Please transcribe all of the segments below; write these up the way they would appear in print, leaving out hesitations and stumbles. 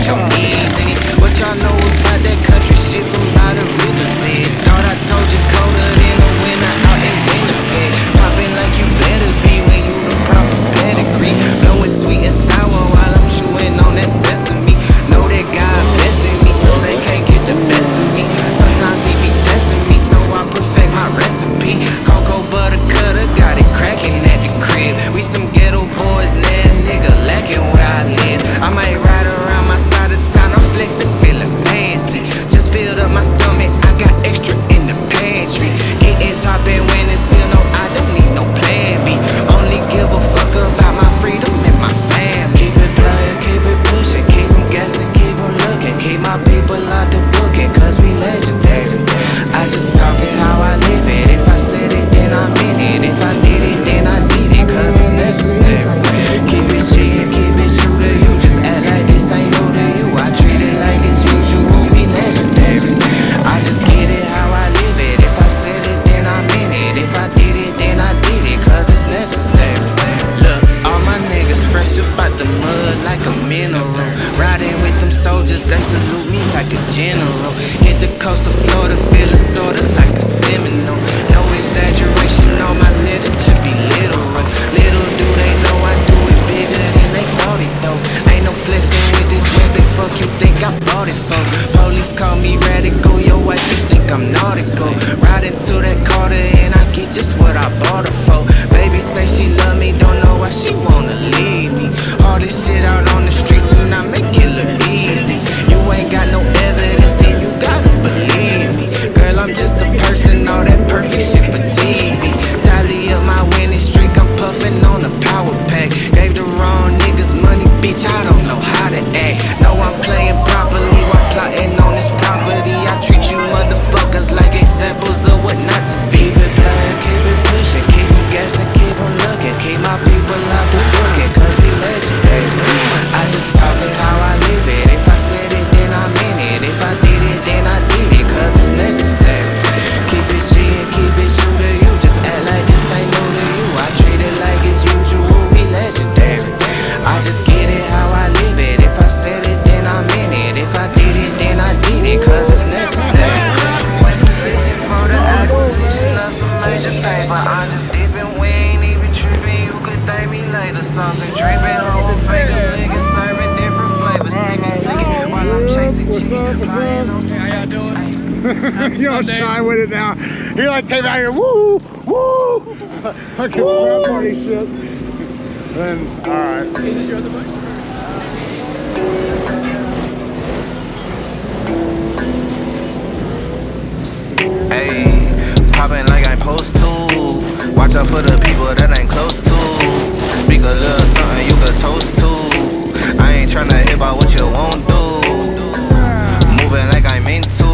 your knees in it. What y'all know about that country shit from by the river's edge? Thought I told you colder than the winter out in Winnipeg. Popping like you better be when you the proper pedigree. Blowing sweet and sour while I'm chewing on that sesame. Know that God blessing me so they can't get the best of me. Sometimes he be testing me so I perfect my recipe. Cocoa butter cutter, got it cracking at the crib. We some ghetto boys now, nigga lacking where I live. I might ride around my side of town, I'm flexing, feeling fancy. Just filled up my stomach, I got extra in the pantry. Getting top and winning, still no, I don't need no plan B. Only give a fuck about my freedom and my family. Keep it playing, keep it pushing, keep them guessing, keep them looking. Keep my people out the booking, cause we legendary. I just talk it how I live it. If I said it, then I meant it. If I did it, then I did it, cause it's necessary. Keep it G and keep it true to you. Just act like this ain't new to you. I treat it like it's usual, we legendary. I just get it how I live it. If I said it, then I meant it. If I did it, then I did it, cause it's necessary. Look, all my niggas fresh up out the mud like a mineral. Riding with them soldiers, they salute me like a general. Hit the coast of Florida, feeling sorta like a Seminole. No exaggeration, all my literature be literal. Little do they know I do it bigger than they thought it though. Ain't no flexing with this weapon, fuck you think I bought it for. Police call me radical, your wife you think I'm nautical. Riding to that Carter and I get just what I bought her for. Baby say she love me, don't know why she wanna leave me. All this shit out on the streets and I make it look easy. You ain't got no evidence, then you gotta believe me. Girl, I'm just a person, all that perfect shit for TV. Tally up my winning streak, I'm puffing on the power pack. Gave the wrong niggas money, bitch, I don't know how to act. No, I'm playing properly while plotting on this property. I treat you motherfuckers like examples of what not to be. Keep it playing, keep it pushing, keep them guessing, keep them looking. Keep my people out the booking, cause we legendary. I just talk it how I live it. If I said it, then I meant it. If I did it, then I did it, cause it's necessary. Keep it G and keep it true to you. Just act like this ain't new to you. I treat it like it's usual, we legendary. I just get it how I live it. If I said it, then I meant it. If I did it, then I did it, cause it's necessary. Position for the acquisition of some major paper. I just dipping, we ain't even tripping. You could thank me later. Sauce and dripping, whole finger licking, serving different flavors. See me flicking while I'm chasing chicken. Flying on some how y'all doing? You're all shy with it now. He like came out here, woo, woo, fucking frat party shit. Then, all right. Is this your other bike? Ayy, poppin' like I'm supposed to. Watch out for the people that ain't close to. Speak a little something you could toast to. I ain't tryna hear about what you won't do. Moving like I'm into.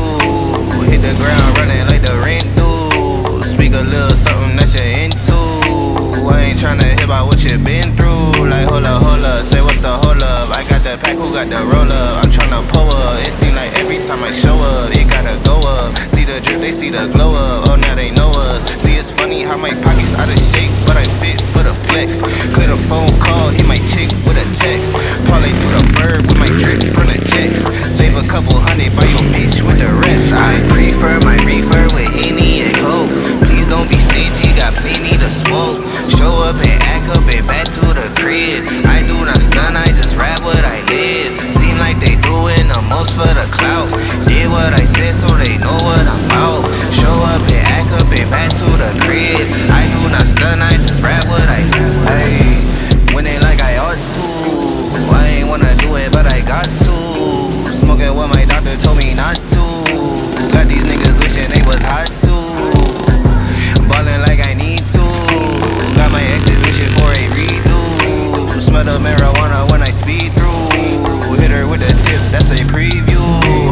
Hit the ground running like the rent do. Speak a little something that you're into. I ain't tryna hear about what you been through. Like hold up, say what's the hold up. I got the pack, who got the roll up? I'm tryna pull up. It seem like every time I show up, it gotta go up. See the drip, they see the glow up. Oh, now they know us. See, it's funny how my pockets out of shape, but I'm fit for the flex. Clear the phone call, hit my chick with a text. Parlay through the bird with my drip from the checks. Save a couple hundred, buy your bitch with the rest. I prefer my reefer with Henny and Coke. Please don't be stingy, got plenty to smoke. Show up and act up and back to the crib. I do not stun, I just rap what I live. Seem like they doing the most for the clout. Did what I said so they know what I'm about. Show up and act up and back to the crib. I do not stun, I just rap what I do. Ayy, when they like I ought to. I ain't wanna do it, but I got to. Smoking what my doctor told me not to. Got these niggas wishing they was hot too. Ballin' like I need to. Got my exes wishing for a redo. Smell the marijuana when I speed through. Hit her with a tip, that's a preview.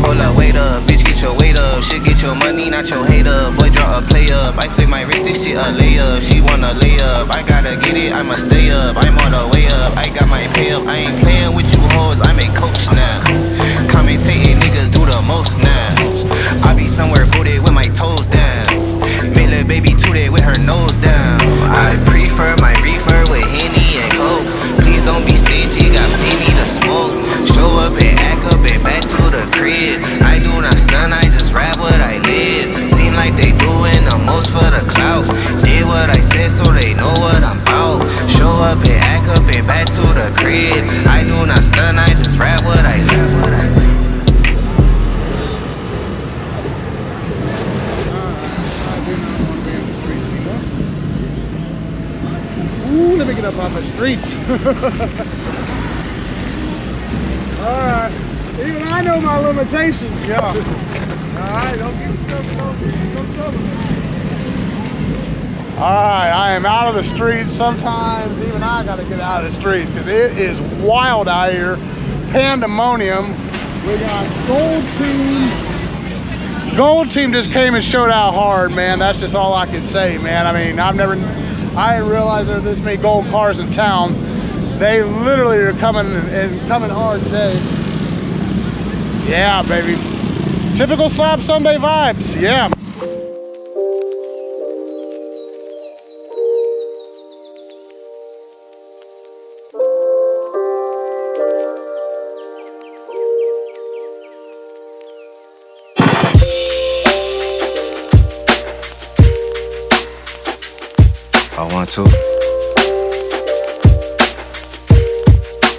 Hold up, wait up, bitch, get your weight up. Shit, get your money, not your hater. Boy, draw a play up. I flip my wrist, this shit a layup. She wanna lay up, I gotta get it, I'ma stay up. I'm all the way up, I got my pay up. I ain't playing with you hoes, I'm a coach now. Commentating niggas do the most now. I be somewhere booted with my toes down. Made little baby tooted with her nose down. I prefer my reefer with Henny and Coke. Please don't be stingy, got plenty to smoke. Show up and act up streets. Alright. Even I know my limitations. Yeah. Alright, don't get yourself in no trouble. Alright, I am out of the streets. Sometimes even I gotta get out of the streets because it is wild out here. Pandemonium. We got Gold Team. Gold Team just came and showed out hard, man. That's just all I can say, man. I mean, I didn't realize there were this many gold cars in town. They literally are coming hard today. Yeah, baby. Typical Slab Sunday vibes. Yeah. I want to.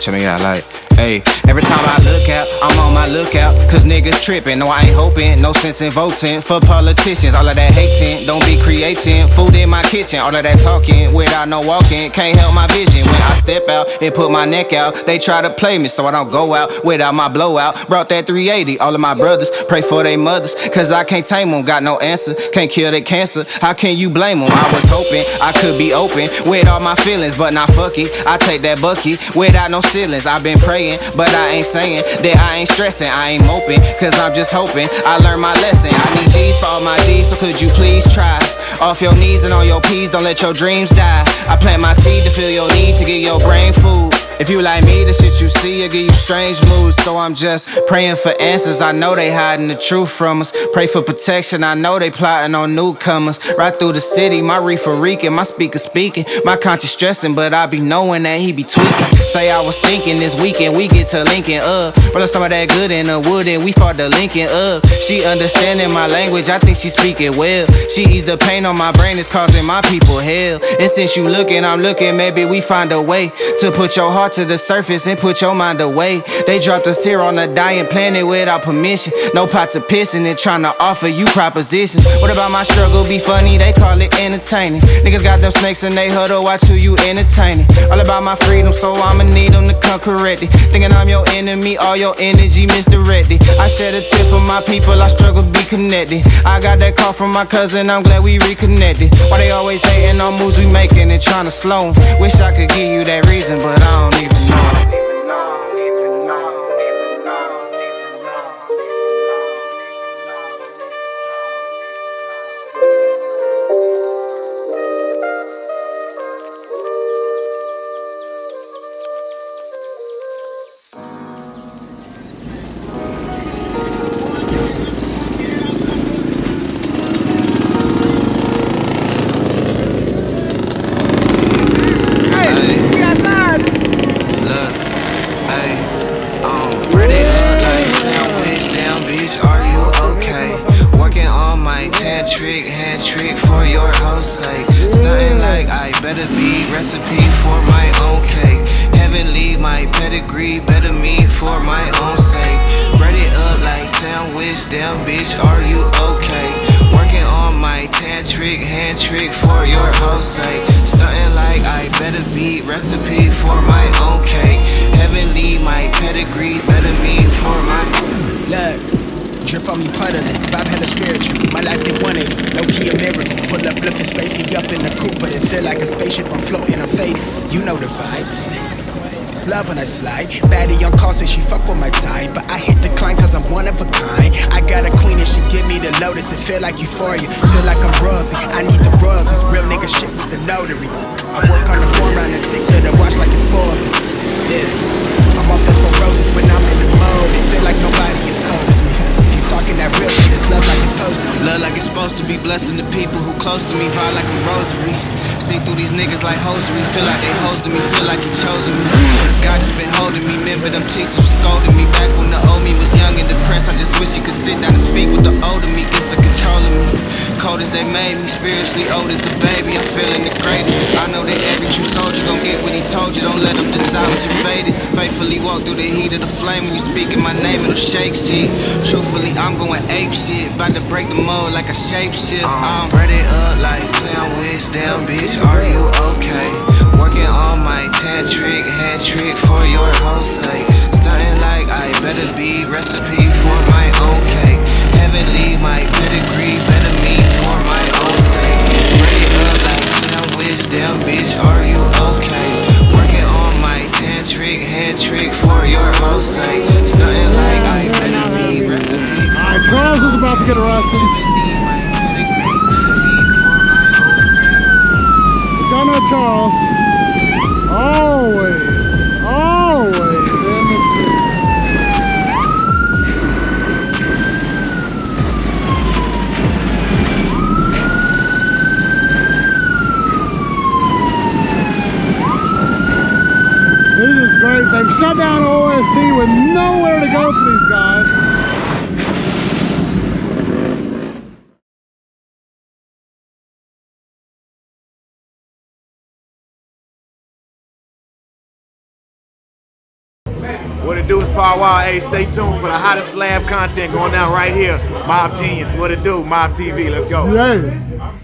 Check me out, like, hey, every time I look out, I'm on my lookout, cause niggas trippin', no I ain't hoping, no sense in voting for politicians, all of that hating, don't be creating, food in my kitchen, all of that talking, without no walking, can't help my vision, when I step out and put my neck out, they try to play me so I don't go out, without my blowout, brought that 380, all of my brothers, pray for they mothers, cause I can't tame them, got no answer, can't kill their cancer, how can you blame them, I was hoping, I could be open, with all my feelings, but not fuck it, I take that bucket, without no ceilings, I've been praying, but I ain't saying that I ain't stressing, I ain't moping, cause I'm just hoping I learn my lesson. I need G's for all my G's, so could you please try? Off your knees and on your P's, don't let your dreams die. I plant my seed to fill your need, to get your brain food. If you like me, the shit you see will give you strange moods. So I'm just praying for answers, I know they hiding the truth from us. Pray for protection, I know they plotting on newcomers. Right through the city, my reefer reeking, my speaker speaking. My conscience stressing, but I be knowing that he be tweaking. Say I was thinking this weekend we get to linking up. Roll some of that good in the wood and we fought the linking up. She understanding my language, I think she speaking well. She ease the pain on my brain, it's causing my people hell. And since you looking, I'm looking, maybe we find a way to put your heart to the surface and put your mind away. They dropped us here on a dying planet without permission. No pot to piss in it, trying to offer you propositions. What about my struggle be funny? They call it entertaining. Niggas got them snakes in they huddle, watch who you entertaining. All about my freedom, so I'ma need them to come correct it. Thinking I'm your enemy, all your energy misdirected. I shed a tear for my people, I struggle to be connected. I got that call from my cousin, I'm glad we reconnected. Why they always hating on moves we making and trying to slow 'em? Wish I could give you that reason, but I don't even know. Hand trick for your hoes' sake. Stuntin' like I better be recipe for my own cake. Heavenly, my pedigree, better me for my own sake. Bread it up like sandwich, damn bitch, are you okay? Working on my hand trick for your hoes' sake. Stuntin' like I better be recipe for my own cake. Heavenly, my pedigree, better me for my. Look. Drip on me puddling, vibe hella spiritual. My life did 180, low key a miracle. Pull up looking spacey up in the coupe, but it feel like a spaceship. I'm floating, I'm faded. You know the vibe. It's love when I slide. Baddie on call, say she fuck with my type, but I hit decline cause I'm one of a kind. I got a queen and she give me the lotus. It feel like euphoria, feel like I'm royalty. I need the royalties, real nigga shit with the notary. I work on the form round the ticket to watch like it's for me. Yeah, I'm off the 4 roses when I'm in the mode. It feel like nobody is cold as me. Talking that real shit, it's love like it's supposed to be. Love like it's supposed to be, blessing the people who close to me, vibe like a rosary. See through these niggas like hosiery, feel like they hosting me, feel like he chosen me. God just been holding me, remember them teachers was scolding me. Back when the old me was young and depressed, I just wish he could sit down and speak with the older me, gets a control of me. Cold as they made me, spiritually old as a baby, I'm feeling the greatest. I know that every true soldier gon' get what he told you, don't let him decide what your fate is. Faithfully walk through the heat of the flame, when you speaking my name, it'll shake shit. Truthfully, I'm going ape shit, bout to break the mold like a shape shift. Bread it up like sandwich, damn bitch, are you okay? Working on my tantric head trick for your whole sake. Stunting like I better be recipe for my own cake. Heavenly, my pedigree, better me for my own sake. Break it up like sandwich, damn bitch, are you okay? Working on my tantric head trick for your whole sake. Stunting like I better be recipe. Alright, Charles is about to get arrested. But y'all know Charles, always in the street. This is great. They've shut down OST with nowhere to go for these guys. What it do is Power Wow. Hey, stay tuned for the hottest slab content going down right here. Mob Genius. What it do? Mob TV. Let's go. Yeah.